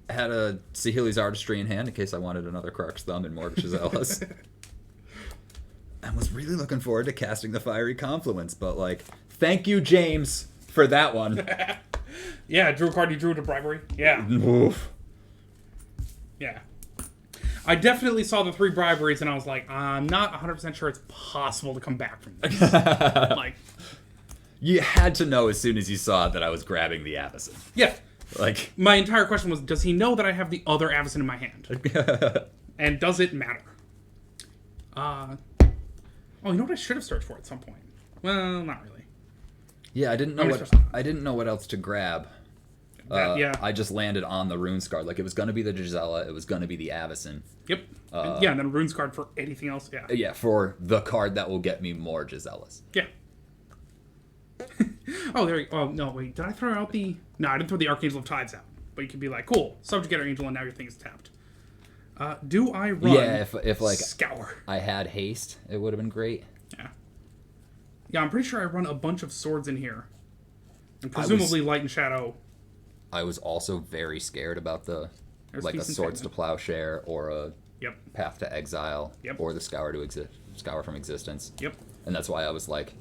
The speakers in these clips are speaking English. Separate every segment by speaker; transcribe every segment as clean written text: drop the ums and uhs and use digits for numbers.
Speaker 1: Had a Saheeli's Artistry in hand in case I wanted another Krark's Thumb and more Gisellas. And was really looking forward to casting the Fiery Confluence, but like, thank you, James, for that one.
Speaker 2: Yeah, drew a card you drew to bribery. Yeah.
Speaker 1: Oof.
Speaker 2: Yeah. I definitely saw the 3 briberies and I was like, I'm not 100% sure it's possible to come back from this. Like,
Speaker 1: you had to know as soon as you saw that I was grabbing the Avacyn.
Speaker 2: Yeah.
Speaker 1: Like,
Speaker 2: my entire question was, does he know that I have the other Avacyn in my hand? And does it matter? Oh, you know what I should have searched for at some point? Well, not really.
Speaker 1: Yeah, I didn't know what else to grab.
Speaker 2: Yeah.
Speaker 1: I just landed on the Rune Scar. Like, it was going to be the Gisela, it was going to be the Avacyn.
Speaker 2: Yep. Yeah, and then Rune's card for anything else. Yeah.
Speaker 1: Yeah, for the card that will get me more Gisellas.
Speaker 2: Yeah. Oh, there you go. Oh, no, wait. Did I throw out the... No, I didn't throw the Archangel of Tides out. But you could be like, cool, Subjugator Angel, and now your thing is tapped. Do I run...
Speaker 1: Yeah, if like...
Speaker 2: Scour.
Speaker 1: I had haste, it would have been great.
Speaker 2: Yeah. Yeah, I'm pretty sure I run a bunch of swords in here. And presumably Light and Shadow.
Speaker 1: I was also very scared about the...
Speaker 2: There's
Speaker 1: like a Swords to Plowshare, or a Path to Exile, or the Scour from Existence.
Speaker 2: Yep.
Speaker 1: And that's why I was like...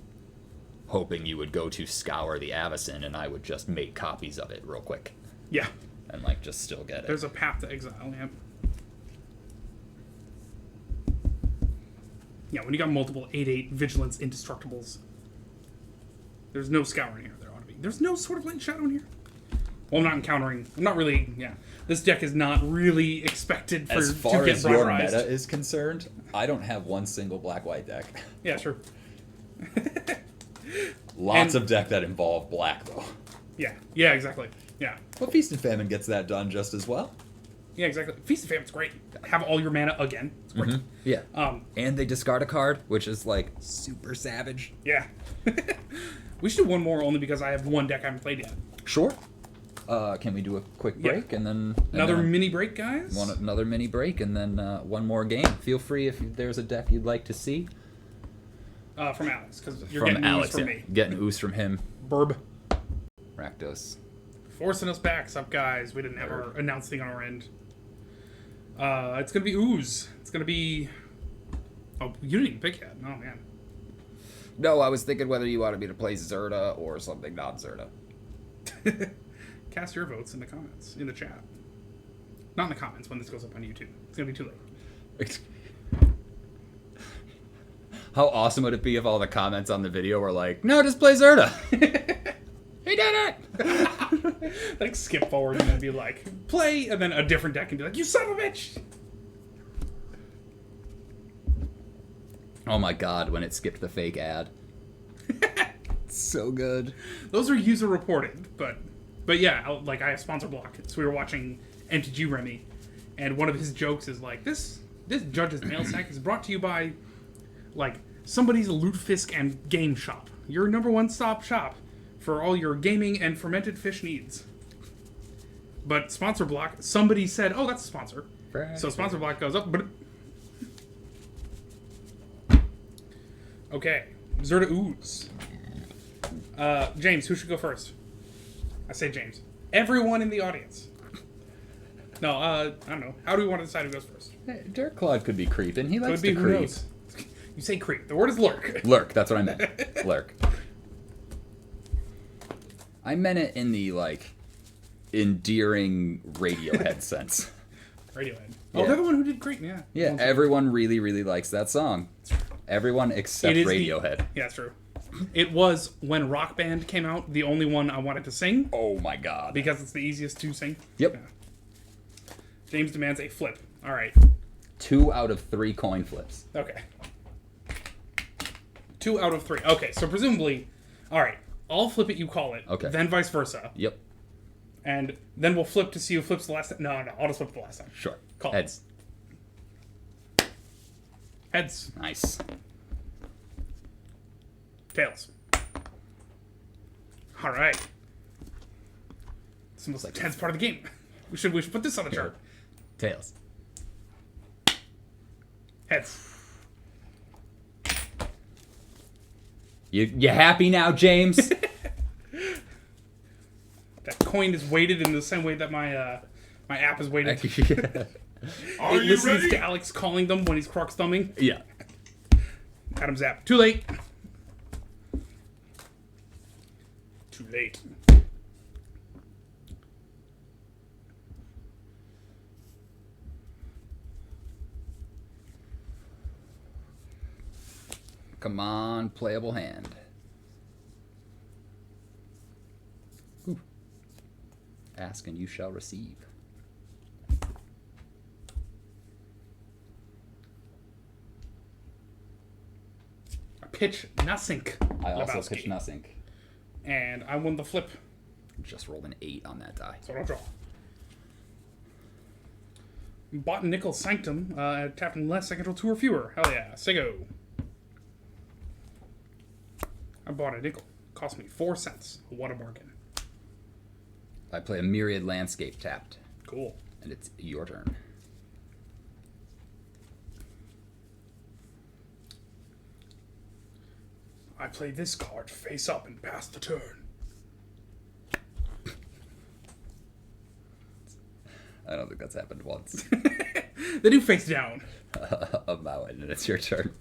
Speaker 1: hoping you would go to Scour the Avacyn, and I would just make copies of it real quick.
Speaker 2: Yeah.
Speaker 1: And, like, just still get it.
Speaker 2: There's a Path to Exile, yeah. Yeah, when you got multiple 8/8 Vigilance Indestructibles. There's no Scour in here. There ought to be. There's no Sword of Light and Shadow in here. Well, I'm not encountering... I'm not really... Yeah. This deck is not really expected to get
Speaker 1: As far as your
Speaker 2: briberized.
Speaker 1: meta is concerned, I don't have one single black-white deck.
Speaker 2: Yeah, sure.
Speaker 1: Lots of deck that involve black, though.
Speaker 2: Yeah. Yeah, exactly. Yeah.
Speaker 1: But Feast and Famine gets that done just as well.
Speaker 2: Yeah, exactly. Feast of Famine's great. Have all your mana again. It's great.
Speaker 1: Yeah. And they discard a card, which is, like, super savage.
Speaker 2: Yeah. We should do one more only because I have one deck I haven't played yet.
Speaker 1: Sure. Can we do a quick break and then...
Speaker 2: Another mini break, guys?
Speaker 1: Another mini break and then one more game. Feel free if there's a deck you'd like to see.
Speaker 2: From Alex, because you're getting ooze from me.
Speaker 1: Getting ooze from him.
Speaker 2: Burb.
Speaker 1: Rakdos.
Speaker 2: Forcing us back. Sup, guys? We didn't have our announce thing on our end. It's going to be ooze. It's going to be... Oh, you didn't even pick yet. Oh, man.
Speaker 1: No, I was thinking whether you wanted me to play Zerda or something not Zerda.
Speaker 2: Cast your votes in the comments, in the chat. Not in the comments when this goes up on YouTube. It's going to be too late.
Speaker 1: How awesome would it be if all the comments on the video were like, no, just play Zerda. He did it!
Speaker 2: Like, skip forward and then be like, play, and then a different deck and be like, you son of a bitch!
Speaker 1: Oh my god, when it skipped the fake ad. So good.
Speaker 2: Those are user reported, but yeah, like, I have sponsor block. So we were watching MTG Remy, and one of his jokes is like, this Judge's Mail Sack is brought to you by, like, somebody's Lutefisk and Game Shop. Your number one stop shop for all your gaming and fermented fish needs. But sponsor block, somebody said, oh, that's a sponsor. Right. So sponsor block goes up. Okay, Zerda Ooze. James, who should go first? I say James. Everyone in the audience. No, I don't know. How do we want to decide who goes first?
Speaker 1: Hey, Dirk Claude could be creeping. He likes to
Speaker 2: who
Speaker 1: creep.
Speaker 2: knows? You say creep. The word is lurk.
Speaker 1: Lurk, that's what I meant. Lurk. I meant it in the, like, endearing Radiohead sense.
Speaker 2: Radiohead. Oh, they're the one who did great, yeah.
Speaker 1: Yeah, everyone really, really likes that song. Everyone except Radiohead.
Speaker 2: Yeah, it's true. It was, when Rock Band came out, the only one I wanted to sing.
Speaker 1: Oh my god.
Speaker 2: Because it's the easiest to sing.
Speaker 1: Yep.
Speaker 2: Yeah. James demands a flip. All right.
Speaker 1: 2 out of 3 coin flips.
Speaker 2: Okay. 2 out of 3. Okay, so presumably... All right. I'll flip it, you call it.
Speaker 1: Okay.
Speaker 2: Then vice versa.
Speaker 1: Yep.
Speaker 2: And then we'll flip to see who flips the last time. No, I'll just flip the last time.
Speaker 1: Sure.
Speaker 2: Call
Speaker 1: Heads.
Speaker 2: Heads.
Speaker 1: Nice.
Speaker 2: Tails. All right. It's the most intense part of the game. We should put this on the chart.
Speaker 1: Tails.
Speaker 2: Heads.
Speaker 1: You happy now, James?
Speaker 2: That coin is weighted in the same way that my my app is weighted.
Speaker 1: Yeah.
Speaker 3: Are
Speaker 2: It
Speaker 3: you
Speaker 2: listens
Speaker 3: ready?
Speaker 2: to Alex calling them when he's crux thumbing.
Speaker 1: Yeah.
Speaker 2: Adam Zap. Too late. Too late.
Speaker 1: Come on, playable hand. Ooh. Ask and you shall receive.
Speaker 2: I pitch nothing.
Speaker 1: I also
Speaker 2: Lebowski.
Speaker 1: pitch nothing.
Speaker 2: And I won the flip.
Speaker 1: Just rolled an 8 on that die.
Speaker 2: So I'll draw. Bought Nickel Sanctum. Tapped in less, I control 2 or fewer. Hell yeah. Sego. I bought a nickel. Cost me 4 cents. What a bargain.
Speaker 1: I play a Myriad Landscape tapped,
Speaker 2: Cool.
Speaker 1: and it's your turn.
Speaker 2: I play this card face up and pass the turn.
Speaker 1: I don't think that's happened once.
Speaker 2: They do face down.
Speaker 1: A mountain, and it's your turn.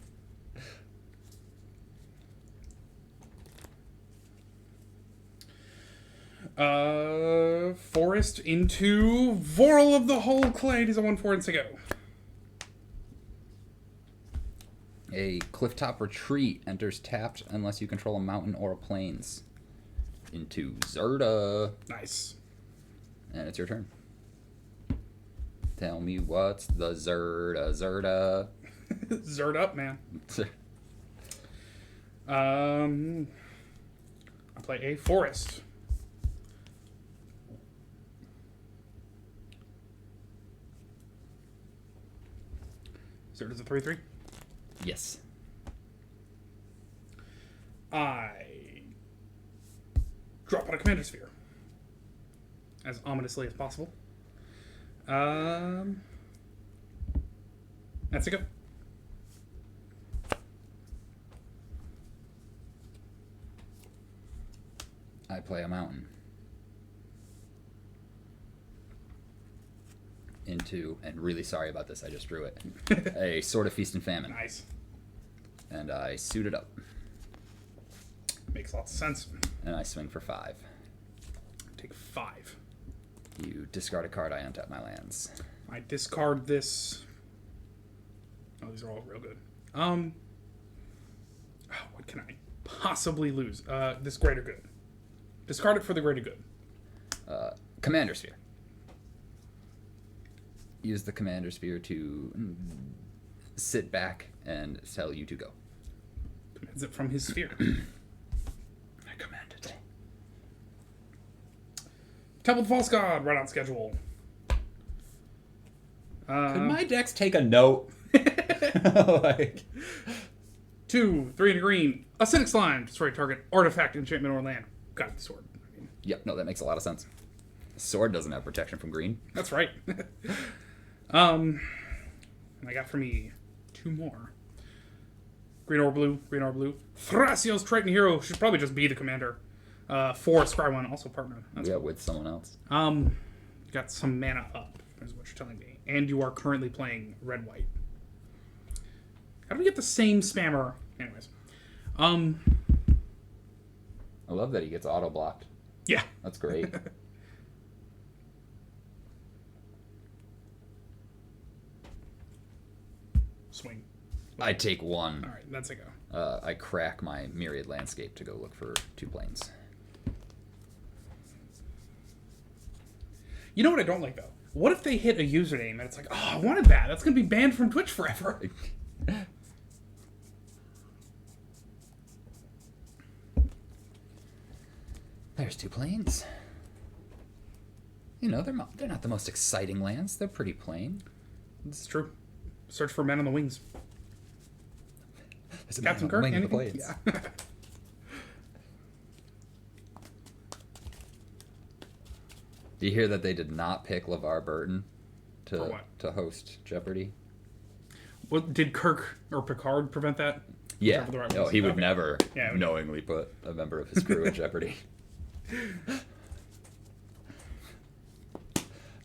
Speaker 2: Forest into Vorl of the Whole Clade is a 1/4 and Sego.
Speaker 1: A Clifftop Retreat enters tapped unless you control a mountain or a plains. Into Zerda.
Speaker 2: Nice.
Speaker 1: And it's your turn. Tell me what's the Zerda.
Speaker 2: Zerd up, man. I play a Forest. Zerd is a 3/3.
Speaker 1: Yes.
Speaker 2: I drop out a Commander Sphere. As ominously as possible. That's a go.
Speaker 1: I play a mountain. Into, and really sorry about this, I just drew it. A Sword of Feast and Famine.
Speaker 2: Nice.
Speaker 1: And I suit it up.
Speaker 2: Makes lots of sense.
Speaker 1: And I swing for 5.
Speaker 2: Take 5.
Speaker 1: You discard a card, I untap my lands.
Speaker 2: I discard this. Oh, these are all real good. What can I possibly lose? This greater good. Discard it for the greater good.
Speaker 1: Commander Sphere. Use the Commander Sphere to sit back and tell you to go.
Speaker 2: Commands it from his sphere.
Speaker 1: I command it.
Speaker 2: Temple of the False God, right on schedule.
Speaker 1: Could my decks take a note? Like,
Speaker 2: 2, 3 and a green. Acidic Slime. Destroy target artifact, enchantment, or land. Got the sword. I mean,
Speaker 1: yep, no, that makes a lot of sense. Sword doesn't have protection from green.
Speaker 2: that's right. And I got for me 2 more. Green or blue, green or blue. Thrasios Triton Hero should probably just be the commander. 4 Scry 1, also partner. That's
Speaker 1: Yeah, with someone else.
Speaker 2: got some mana up, is what you're telling me. And you are currently playing red-white. How do we get the same spammer? Anyways.
Speaker 1: I love that he gets auto-blocked.
Speaker 2: Yeah.
Speaker 1: That's great.
Speaker 2: Swing.
Speaker 1: I take 1.
Speaker 2: All right, that's a go.
Speaker 1: I crack my Myriad Landscape to go look for 2 planes.
Speaker 2: You know what I don't like, though? What if they hit a username and it's like, oh, I wanted that. That's going to be banned from Twitch forever.
Speaker 1: There's 2 planes. You know, they're not the most exciting lands. They're pretty plain.
Speaker 2: This is true. Search for men on the wings.
Speaker 1: There's a
Speaker 2: Captain
Speaker 1: man on
Speaker 2: Kirk,
Speaker 1: the wing of the
Speaker 2: anything?
Speaker 1: planes.
Speaker 2: Yeah.
Speaker 1: Do you hear that they did not pick LeVar Burton
Speaker 2: For what?
Speaker 1: to host Jeopardy?
Speaker 2: What, did Kirk or Picard prevent that?
Speaker 1: Yeah.
Speaker 2: Whichever the right
Speaker 1: No,
Speaker 2: was.
Speaker 1: he would
Speaker 2: Okay.
Speaker 1: never
Speaker 2: Yeah, he would
Speaker 1: knowingly put a member of his crew at Jeopardy.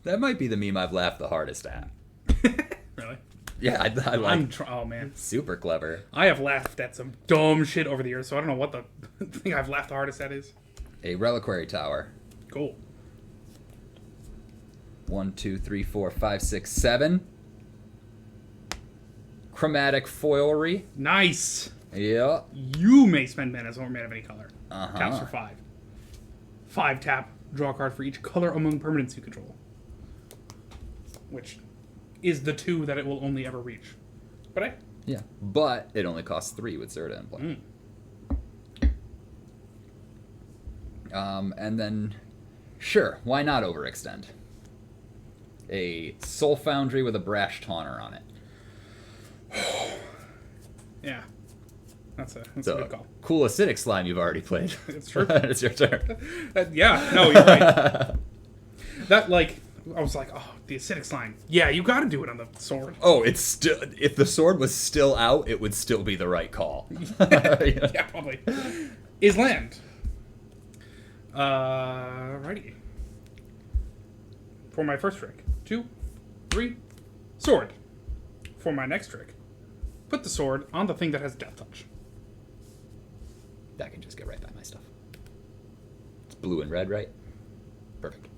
Speaker 1: That might be the meme I've laughed the hardest at.
Speaker 2: Really?
Speaker 1: Yeah, I like.
Speaker 2: Oh man,
Speaker 1: Super clever.
Speaker 2: I have laughed at some dumb shit over the years, so I don't know what the thing I've laughed the hardest at is.
Speaker 1: A reliquary tower.
Speaker 2: Cool.
Speaker 1: 1, 2, 3, 4, 5, 6, 7. Chromatic foilery.
Speaker 2: Nice.
Speaker 1: Yeah.
Speaker 2: You may spend mana as a mana of any color.
Speaker 1: Uh-huh.
Speaker 2: Taps for 5. 5 tap. Draw a card for each color among permanents you control. Which is the 2 that it will only ever reach. But
Speaker 1: Yeah. But it only costs 3 with Zerta in play. And then, sure, why not overextend? A Soul Foundry with a Brash Taunter on it.
Speaker 2: yeah. That's a
Speaker 1: So,
Speaker 2: good call.
Speaker 1: cool acidic slime you've already played.
Speaker 2: It's true.
Speaker 1: It's your turn.
Speaker 2: Yeah, no, you're right. That, like, I was like, oh, the acidic slime. Yeah, you gotta do it on the sword.
Speaker 1: Oh, it's still. If the sword was still out, it would still be the right call.
Speaker 2: Yeah, probably. Is land. Righty. For my first trick. 2, 3, sword. For my next trick, put the sword on the thing that has death touch.
Speaker 1: That can just get right by my stuff. It's blue and red, right? Perfect.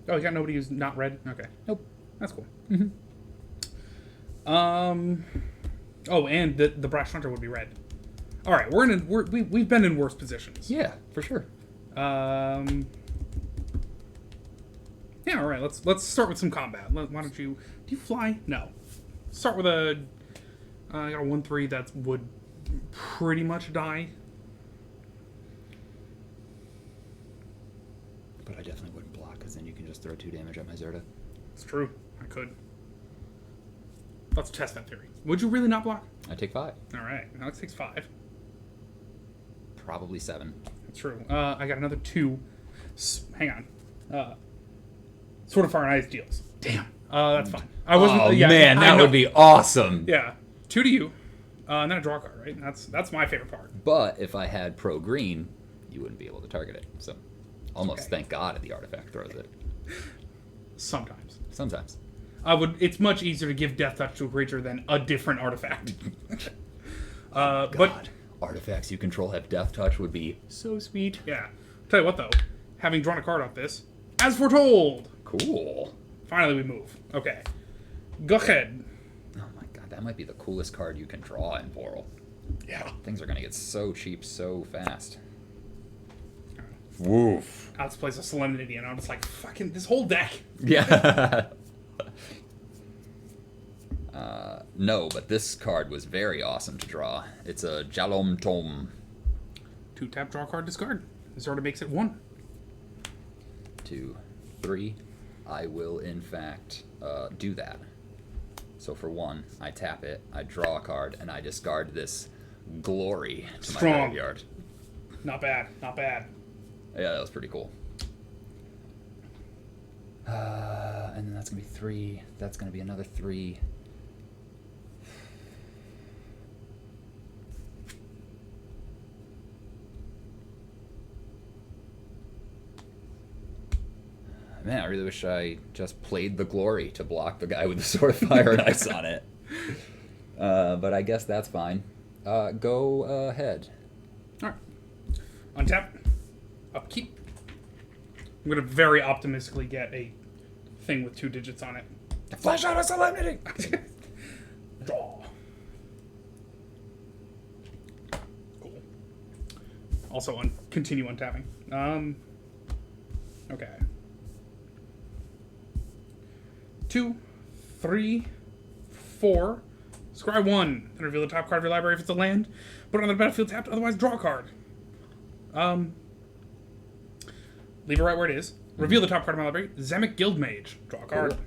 Speaker 2: Oh, you got nobody who's not red? Okay.
Speaker 1: Nope.
Speaker 2: That's cool. Oh, and the Brash Hunter would be red. All right, we've been in worse positions.
Speaker 1: Yeah, for sure.
Speaker 2: Yeah, all right. Let's start with some combat. Why don't you? Do you fly? No. Start with a. I got a 1/3 that would pretty much die.
Speaker 1: But I definitely wouldn't block, because then you can just throw 2 damage at my Zerta.
Speaker 2: It's true. I could. Let's test that theory. Would you really not block?
Speaker 1: I take 5.
Speaker 2: All right. Alex takes 5.
Speaker 1: Probably 7.
Speaker 2: That's true. I got another 2. Hang on. Sword of Fire and Ice deals. Damn. That's fine. I wasn't.
Speaker 1: Oh
Speaker 2: yeah,
Speaker 1: man, that would be awesome.
Speaker 2: Yeah. 2 to you. And then a draw card, right? That's my favorite part.
Speaker 1: But if I had pro green, you wouldn't be able to target it. So, almost
Speaker 2: Okay.
Speaker 1: thank God the artifact throws it.
Speaker 2: Sometimes.
Speaker 1: Sometimes.
Speaker 2: It's much easier to give Death Touch to a creature than a different artifact.
Speaker 1: God,
Speaker 2: But
Speaker 1: artifacts you control have death touch would be so sweet.
Speaker 2: yeah. Tell you what though, having drawn a card off this, as foretold.
Speaker 1: Cool.
Speaker 2: Finally we move. Okay. Go ahead.
Speaker 1: Oh my god, that might be the coolest card you can draw in Boral.
Speaker 2: Yeah.
Speaker 1: Things are gonna get so cheap so fast. Woof.
Speaker 2: Alex plays a Solemnity, and I'm just like, fucking this whole deck.
Speaker 1: Yeah. No, but this card was very awesome to draw. It's a Jalom Tom.
Speaker 2: 2 tap, draw card, discard. This sort of makes it 1.
Speaker 1: 2, 3. I will, in fact, do that. So for 1, I tap it, I draw a card, and I discard this Glory to my
Speaker 2: Strong.
Speaker 1: graveyard.
Speaker 2: Not bad. Not bad.
Speaker 1: Yeah, that was pretty cool. And then that's going to be 3. That's going to be another 3. Man, I really wish I just played the Glory to block the guy with the Sword of Fire and Ice on it. But I guess that's fine. Go ahead.
Speaker 2: Alright. Untap. Upkeep. I'm going to very optimistically get a thing with 2 digits on it.
Speaker 1: Flash out of Solemnity!
Speaker 2: Draw. Cool. Also, continue untapping. Okay. 2, 3, 4. Scry 1. Then reveal the top card of your library if it's a land. Put it on the battlefield tapped, otherwise draw a card. Leave it right where it is. Reveal the top card of my library. Zemic Guildmage. Draw a card.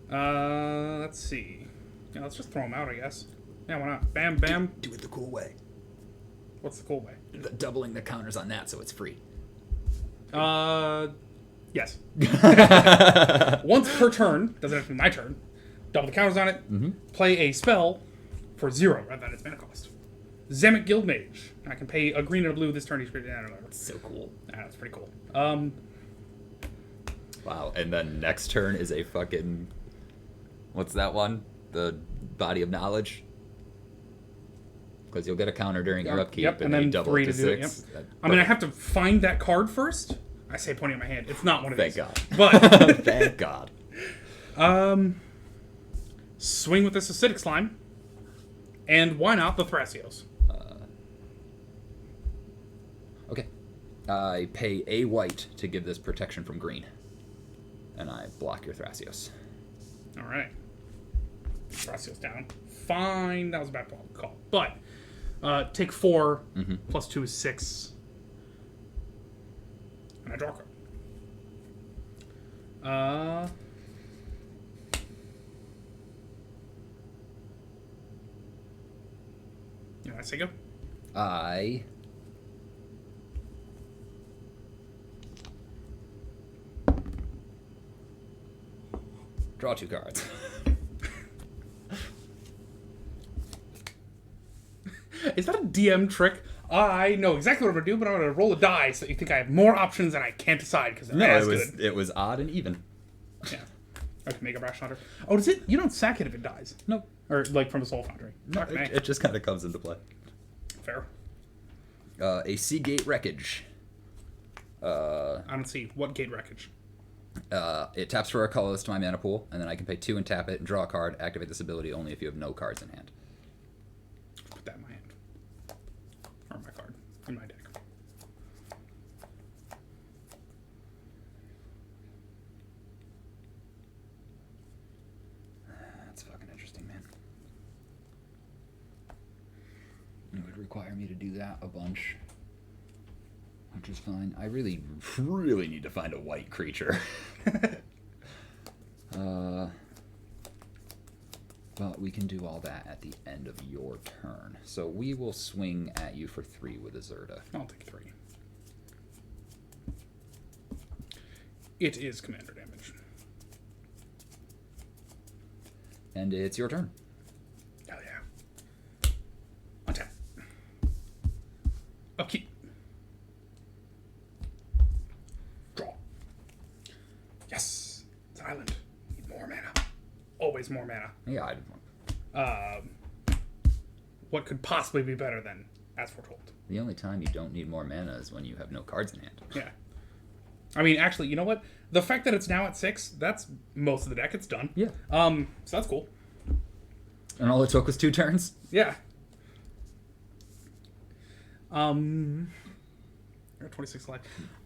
Speaker 1: Cool.
Speaker 2: Let's see. Yeah, let's just throw them out, I guess. Yeah, why not? Bam, bam.
Speaker 1: Do it the cool way.
Speaker 2: What's the cool way?
Speaker 1: Doubling the counters on that so it's free.
Speaker 2: Yes. Once per turn, doesn't have to be my turn, double the counters on it, play a spell for 0 rather than its mana cost. Zemic Guildmage. I can pay a green and a blue this turn. I don't know.
Speaker 1: It's so cool.
Speaker 2: That's pretty cool.
Speaker 1: Wow. And then next turn is a fucking... What's that one? The Body of Knowledge? Because you'll get a counter during your upkeep,
Speaker 2: Yep,
Speaker 1: and then you double it to 6.
Speaker 2: Yep. I mean, I have to find that card first. I say pointing at my hand. It's not one of
Speaker 1: Thank
Speaker 2: these.
Speaker 1: God.
Speaker 2: But
Speaker 1: Thank God.
Speaker 2: Swing with this acidic slime. And why not the Thrasios?
Speaker 1: Okay. I pay a white to give this protection from green. And I block your Thrasios.
Speaker 2: Alright. Thrasios down. Fine. That was a bad call. But, take 4, plus 2 is 6. And I draw a card. You know, I say go.
Speaker 1: I draw 2 cards.
Speaker 2: Is that a DM trick? I know exactly what I'm going to do, but I'm going to roll a die so that you think I have more options and I can't decide because
Speaker 1: No, it was odd and even.
Speaker 2: Yeah. I can make a Brash Hunter. Oh, does it? You don't sack it if it dies.
Speaker 1: Nope.
Speaker 2: Or, like, from a Soul Foundry.
Speaker 1: No, it just kind of comes into play.
Speaker 2: Fair.
Speaker 1: A Sea Gate Wreckage.
Speaker 2: I don't see. What gate wreckage?
Speaker 1: It taps for a colorless to my mana pool, and then I can pay 2 and tap it and draw a card. Activate this ability only if you have no cards in hand.
Speaker 2: Put that in my hand. Or my card. In my deck.
Speaker 1: That's fucking interesting, man. It would require me to do that a bunch. Which is fine. I really, really need to find a white creature. But we can do all that at the end of your turn. So we will swing at you for 3 with a Zerta.
Speaker 2: I'll take 3. It is commander damage.
Speaker 1: And it's your turn.
Speaker 2: Hell yeah. Untap. Upkeep. Draw. Yes. It's an island. Need more mana. Always more mana.
Speaker 1: Yeah, I did one.
Speaker 2: What could possibly be better than As Foretold?
Speaker 1: The only time you don't need more mana is when you have no cards in hand.
Speaker 2: Yeah. I mean, actually, you know what? The fact that it's now at 6, that's most of the deck. It's done.
Speaker 1: Yeah.
Speaker 2: So that's cool.
Speaker 1: And all it took was 2 turns?
Speaker 2: Yeah. 26 life.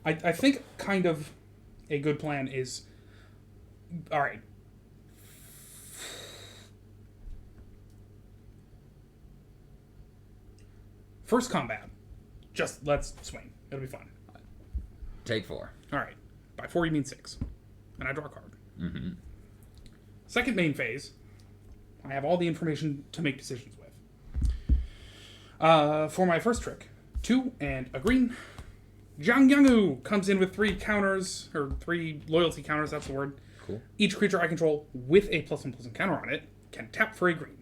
Speaker 2: I think kind of a good plan is... Alright. First combat. Just let's swing. It'll be fun.
Speaker 1: Take 4.
Speaker 2: Alright. By 4 you mean 6. And I draw a card.
Speaker 1: Mm-hmm.
Speaker 2: Second main phase. I have all the information to make decisions with. For my first trick. 2 and a green. Jiang Yangu comes in with 3 counters, or 3 loyalty counters, that's the word.
Speaker 1: Cool.
Speaker 2: Each creature I control with a +1/+1 counter on it can tap for a green.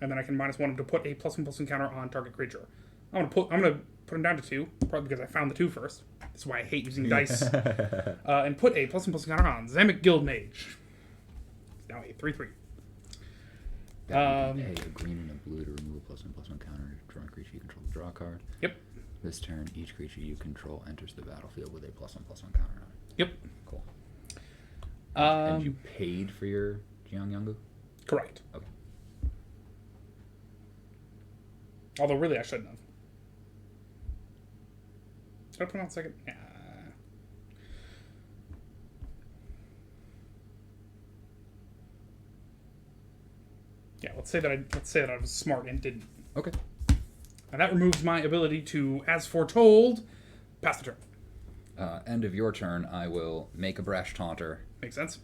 Speaker 2: And then I can -1 him to put a +1/+1 counter on target creature. I'm gonna put him down to 2, probably because I found the 2 first. That's why I hate using dice. And put a +1/+1 counter on Zamek Guildmage. It's now a 3/3.
Speaker 1: Pay a green and a blue to remove a +1/+1 counter. Draw a creature you control, draw a card.
Speaker 2: Yep.
Speaker 1: This turn, each creature you control enters the battlefield with a +1/+1 counter on it.
Speaker 2: Yep.
Speaker 1: Cool. And you paid for your Jiang Yangu?
Speaker 2: Correct.
Speaker 1: Okay.
Speaker 2: Although really I shouldn't have. Did I put it on second? Yeah. Yeah, let's say that I was smart and didn't.
Speaker 1: Okay.
Speaker 2: And that removes my ability to, as foretold, pass the turn.
Speaker 1: End of your turn, I will make a Brash Taunter.
Speaker 2: Makes sense.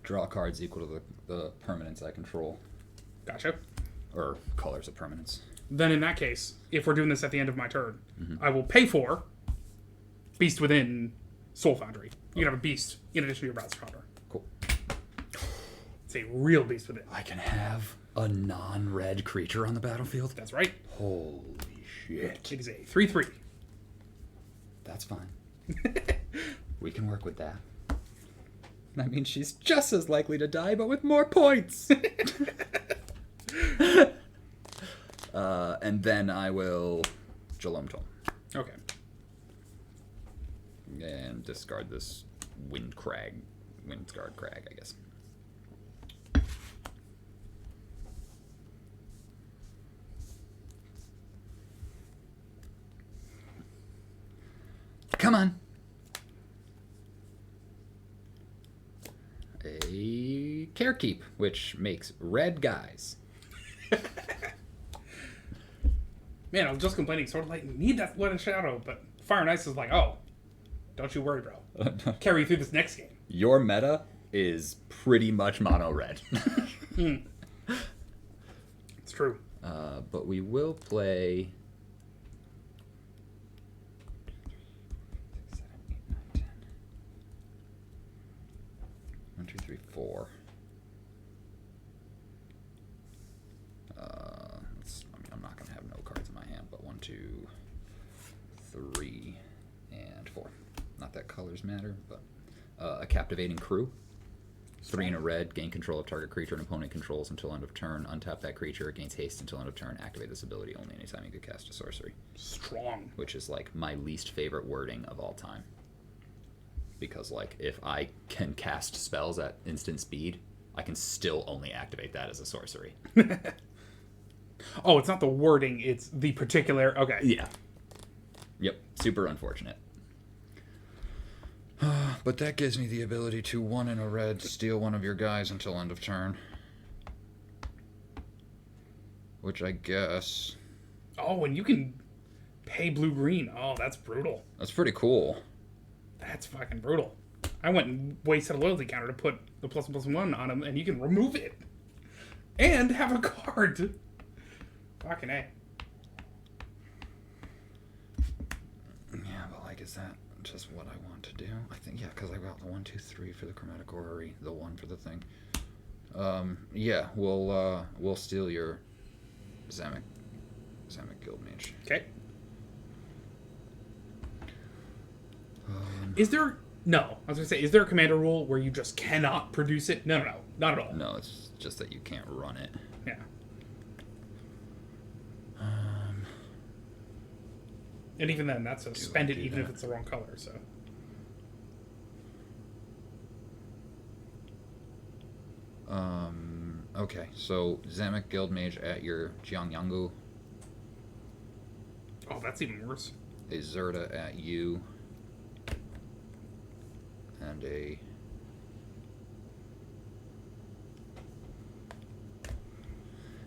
Speaker 1: Draw cards equal to the permanents I control.
Speaker 2: Gotcha.
Speaker 1: Or colors of permanents.
Speaker 2: Then in that case, if we're doing this at the end of my turn, I will pay for Beast Within Soul Foundry. You can have a beast in addition to your Brash Taunter.
Speaker 1: Cool.
Speaker 2: It's a real Beast Within.
Speaker 1: I can have a non-red creature on the battlefield?
Speaker 2: That's right.
Speaker 1: Holy shit.
Speaker 2: It is a 3/3.
Speaker 1: That's fine. We can work with that. That means she's just as likely to die, but with more points. And then I will Jalom Tol.
Speaker 2: Okay.
Speaker 1: And discard this Windsguard Crag, I guess. Come on. A Carekeep, which makes red guys.
Speaker 2: Man, I was just complaining. Sort of like, need that Light and Shadow, but Fire and Ice is like, oh, don't you worry, bro. Carry you through this next game.
Speaker 1: Your meta is pretty much mono red.
Speaker 2: It's true.
Speaker 1: But we will play 6, 7, 8, 9, 10. 1, 2, 3, 4. I'm not going to have no cards in my hand, but 1, 2, 3, and 4. Not that colors matter, but a Captivating Crew. 3 and a red, gain control of target creature an opponent controls until end of turn. Untap that creature, it gains haste until end of turn. Activate this ability only anytime you could cast a sorcery.
Speaker 2: Strong.
Speaker 1: Which is like my least favorite wording of all time. Because like if I can cast spells at instant speed, I can still only activate that as a sorcery.
Speaker 2: Oh, it's not the wording, it's the particular... Okay.
Speaker 1: Yeah. Yep. Super unfortunate. But that gives me the ability to 1 in a red, steal one of your guys until end of turn. Which I guess...
Speaker 2: Oh, and you can pay blue-green. Oh, that's brutal.
Speaker 1: That's pretty cool.
Speaker 2: That's fucking brutal. I went and wasted a loyalty counter to put the +1/+1 on him, and you can remove it. And have a card. Fucking A.
Speaker 1: Yeah, but like, is that just what I want to do? I think, yeah, because I got the 1, 2, 3 for the Chromatic Orrery, the 1 for the thing. Yeah, we'll steal your Zamek Guildmage.
Speaker 2: Okay. Is there... No. I was going to say, is there a commander rule where you just cannot produce it? No. Not at all.
Speaker 1: No, it's just that you can't run it.
Speaker 2: Yeah. And even then, that's a spend it even if it's the wrong color, so...
Speaker 1: Okay, so Zamek Guildmage at your Jiangyangu.
Speaker 2: Oh, that's even worse.
Speaker 1: A Zerta at you. And a...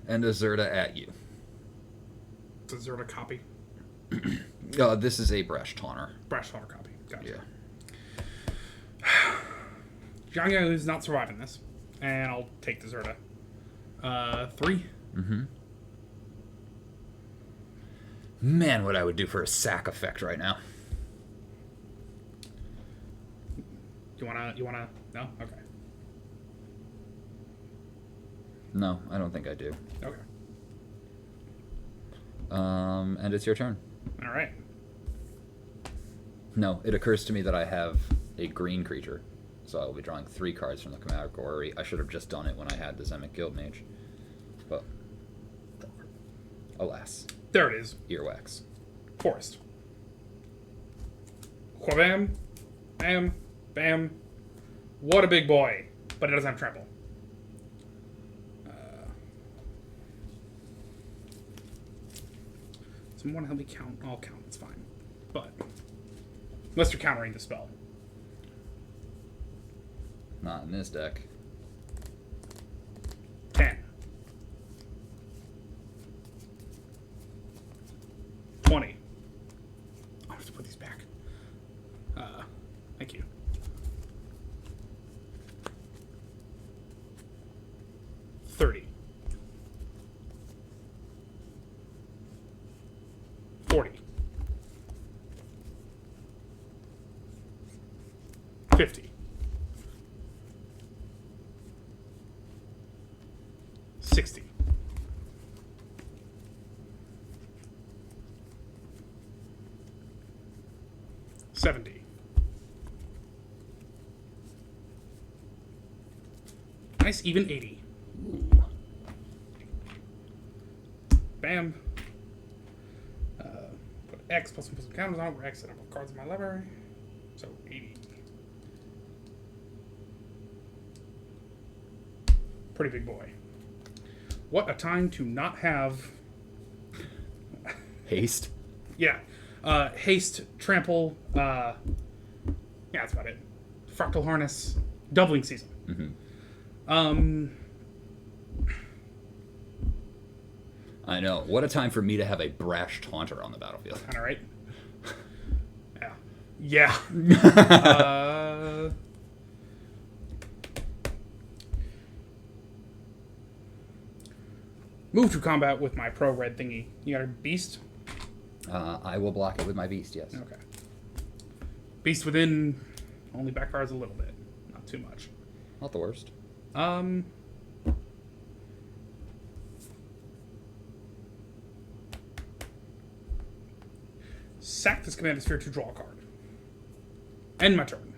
Speaker 1: Zerta at you.
Speaker 2: It's a Zerta copy.
Speaker 1: This is a Brash Taunter.
Speaker 2: Brash Taunter copy. Gotcha.
Speaker 1: Yeah.
Speaker 2: Jiang Yang is not surviving this. And I'll take the Zerta. 3.
Speaker 1: Mm-hmm. Man, what I would do for a sack effect right now.
Speaker 2: You wanna? No? Okay.
Speaker 1: No, I don't think I do.
Speaker 2: Okay.
Speaker 1: And it's your turn.
Speaker 2: All right.
Speaker 1: No, it occurs to me that I have a green creature, so I will be drawing 3 cards from the Chromatic Orrery. I should have just done it when I had the Zamek Guildmage, but alas.
Speaker 2: There it is.
Speaker 1: Earwax.
Speaker 2: Forest. Whabam. Bam. Bam. What a big boy. But it doesn't have trample. Someone help me count. I'll count. It's fine. But unless you're countering the spell.
Speaker 1: Not in this deck.
Speaker 2: 10. 20. I have to put these back. Thank you. 30. 40. 50. 60. 70. Nice, even 80. Bam. Put X plus 1 plus 1 counters on it, where X is the number of cards in my library. So 80. Pretty big boy. What a time to not have...
Speaker 1: Haste.
Speaker 2: Yeah. Haste, trample, yeah, that's about it. Fractal harness, doubling season.
Speaker 1: Mm-hmm. I know. What a time for me to have a brash taunter on the battlefield.
Speaker 2: All right. Yeah. Yeah. Move to combat with my pro red thingy. You got a beast?
Speaker 1: I will block it with my beast, yes.
Speaker 2: Okay. Beast within only backfires a little bit. Not too much.
Speaker 1: Not the worst.
Speaker 2: Sack this commander sphere to draw a card. End my turn.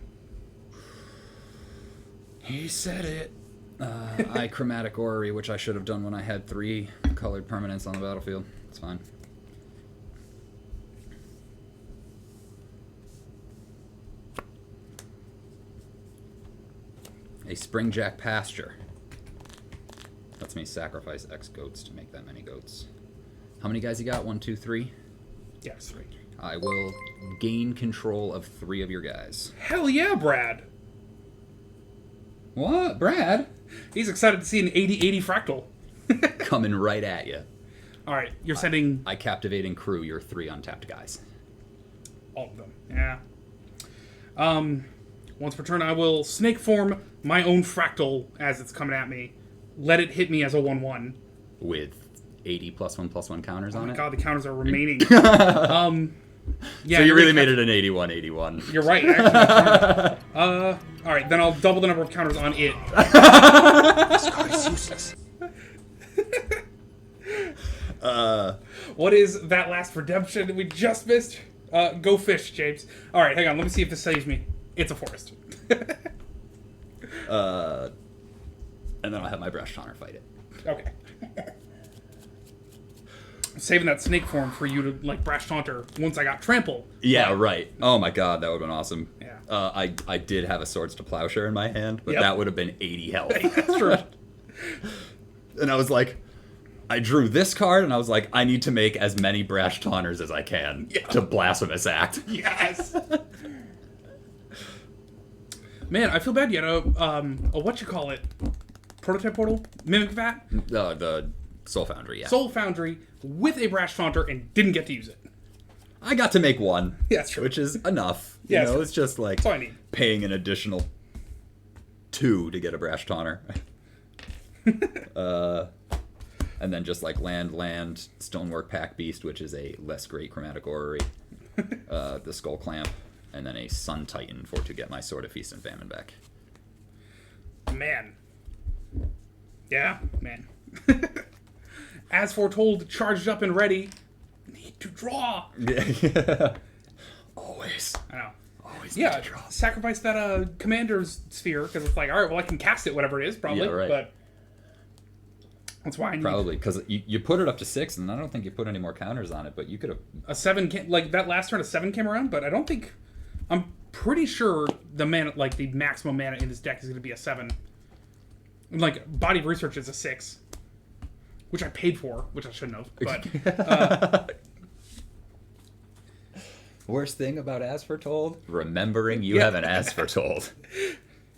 Speaker 1: He said it. I chromatic orrery, which I should have done when I had 3 colored permanents on the battlefield. It's fine. A Springjack Pasture. Lets me sacrifice X goats to make that many goats. How many guys you got? 1, 2, 3?
Speaker 2: Yes, 3.
Speaker 1: I will gain control of 3 of your guys.
Speaker 2: Hell yeah, Brad.
Speaker 1: What? Brad?
Speaker 2: He's excited to see an 80-80 fractal.
Speaker 1: Coming right at you.
Speaker 2: All right, you're sending...
Speaker 1: I captivating crew your 3 untapped guys.
Speaker 2: All of them, yeah. Once per turn, I will snake form my own fractal as it's coming at me. Let it hit me as a 1/1.
Speaker 1: With 80 +1/+1 counters on it?
Speaker 2: Oh my god, the counters are remaining. Yeah,
Speaker 1: so you really made it an 81-81.
Speaker 2: You're right, actually. Alright, then I'll double the number of counters on it.
Speaker 3: This card is useless.
Speaker 2: What is that last redemption we just missed? Go fish, James. Alright, hang on, let me see if this saves me. It's a forest.
Speaker 1: And then I'll have my Brash Taunter fight it.
Speaker 2: Okay. Saving that snake form for you to, like, Brash Taunter once I got Trample.
Speaker 1: Yeah, right. Oh my god, that would have been awesome.
Speaker 2: Yeah.
Speaker 1: I did have a Swords to Plowshare in my hand, but
Speaker 2: Yep.
Speaker 1: that would have been 80 health.
Speaker 2: That's true.
Speaker 1: And I was like, I drew this card, and I was like, I need to make as many Brash Taunters as I can to Blasphemous Act.
Speaker 2: Yes! Man, I feel bad you had a what-you-call-it? Prototype portal? Mimic Vat?
Speaker 1: The Soul Foundry, yeah.
Speaker 2: Soul Foundry with a Brash Taunter and didn't get to use it.
Speaker 1: I got to make one.
Speaker 2: Yeah, that's true.
Speaker 1: Which is enough.
Speaker 2: Yeah,
Speaker 1: You know,
Speaker 2: that's
Speaker 1: it's just like
Speaker 2: That's all I need.
Speaker 1: paying an additional 2 to get a Brash Taunter. And then just like land, Stonework Pack Beast, which is a less great chromatic orrery. The Skull Clamp, and then a Sun Titan to get my Sword of Feast and Famine back.
Speaker 2: Man. Yeah, man. As foretold, charged up and ready. Need to draw.
Speaker 1: Yeah. Always.
Speaker 2: I know.
Speaker 1: Always need
Speaker 2: Yeah,
Speaker 1: to draw.
Speaker 2: sacrifice that commander's sphere, because it's like, alright, well, I can cast it, whatever it is, probably.
Speaker 1: Yeah, right.
Speaker 2: But that's why I need
Speaker 1: Probably, because you put it up to 6, and I don't think you put any more counters on it, but you could have...
Speaker 2: a 7 like that last turn a 7 came around, but I don't think, I'm pretty sure the mana, like the maximum mana in this deck is going to be a 7. Like Body of Research is a 6, which I paid for, which I shouldn't have, but
Speaker 1: Worst thing about As Foretold? Remembering you haven't As Foretold.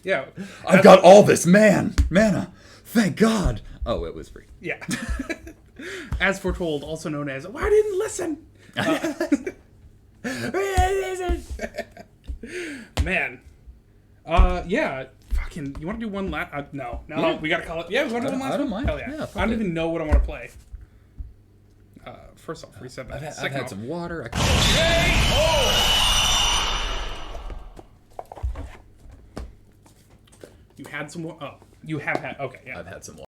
Speaker 2: yeah.
Speaker 1: I've got all this mana. Thank God. Oh, it was free.
Speaker 2: Yeah. As Foretold, also known as "Why didn't listen." Man. Yeah. Fucking. You want to do one last? No.
Speaker 1: Yeah.
Speaker 2: We gotta call it. Yeah, we want to do one last.
Speaker 1: I don't
Speaker 2: one?
Speaker 1: mind.
Speaker 2: Hell yeah.
Speaker 1: Yeah, fuck
Speaker 2: I don't
Speaker 1: it.
Speaker 2: even know what I want to play. First off, reset that.
Speaker 1: I've
Speaker 2: Second
Speaker 1: had
Speaker 2: off,
Speaker 1: some water.
Speaker 2: you had some. Oh, you have had. Okay, yeah.
Speaker 1: I've had some water.